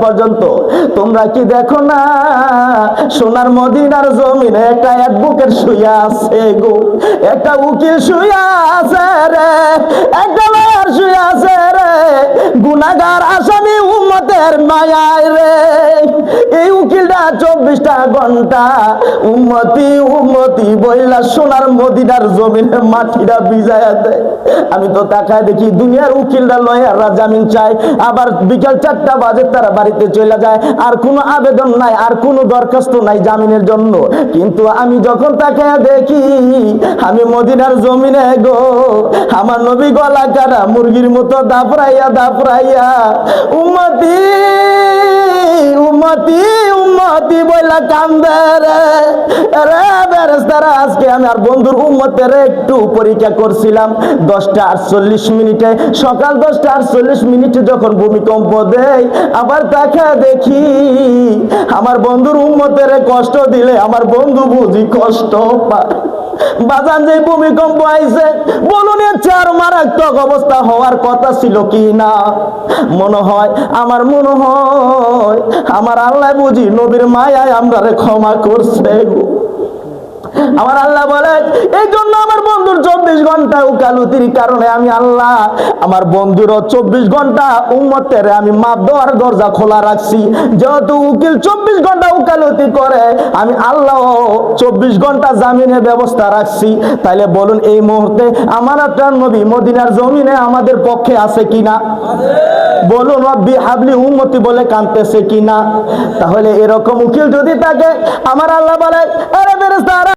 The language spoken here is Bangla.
পর্যন্ত তোমরা কি দেখো না সোনার মদিনার জমিনে একটা অ্যাডভোকেট শুয়ে আছে গো, একটা উকিল শুয়ে আছে রে, একটা লয়ার শুয়ে আছে রে, গুনাহগার আসামি উম্মতের মায়ায় রে। এই উকিলটা 24টা ঘন্টা উম্মতি উম্মতি বইলা সোনার মদিনার জমিনে মাটিটা ভিজায়া দেয়। আমি তো তাকায় দেখি দুনিয়ার উকিলরা লয়াররা জামিন চায়, আবার বিকাল 4টা বাজে তারা বাড়িতে চলে যায়, আর কোনো আবেদন নাই, আর কোনো দরখাস্ত নাই জামিনের জন্য। কিন্তু আমি যখন তাকায় দেখি আমি মদিনার জমিনে গো আমার নবী গলা কাটা মুরগির মতো দাপড়াইয়া দাপড়াইয়া উম্মতি উম্মতি উম্মতি বইলা কান্দে রে। রে বেরেস্তারা আজকে আমি আর বন্ধুর উম্মতের একটু পরীক্ষা করছিলাম 10টা 48 মিনিটে, সকাল 10টা 48 মিনিটে যখন ভূমিকম্প দেয় আবার তাকে দেখি আমার বন্ধুর উম্মতের কষ্ট দিলে আমার বন্ধু বুঝি কষ্ট পায়। বাজান যে ভূমিকম্প আইছে বলুন এর চেয়ে মারাত্মক অবস্থা হওয়ার কথা ছিল কি না? মনে হয় আমার মনে হয় আমার আল্লাহ বুঝি নবীর মায়ায় আমরারে ক্ষমা করছে গো। আমার আল্লাহ বলে এই জন্য আমার বন্ধুর 24 ঘন্টা উকালতির কারণে আমি আল্লাহ আমার বন্ধুর 24 ঘন্টা উম্মতের আমি মাপ দেওয়ার দরজা খোলা রাখছি। যেহেতু উকিল 24 ঘন্টা উকালতি করে, আমি আল্লাহ 24 ঘন্টা জামিনের ব্যবস্থা রাখছি। তাইলে বলুন এই মুহূর্তে আমার আপনার নবী মদিনার জমিনে আমাদের পক্ষে আছে কিনা? বলুন রব্বি হাবলি উম্মতি বলে কাঁদতেছে কিনা? তাহলে এরকম উকিল যদি থাকে আমার আল্লাহ বলে আরে ফেরেশতারা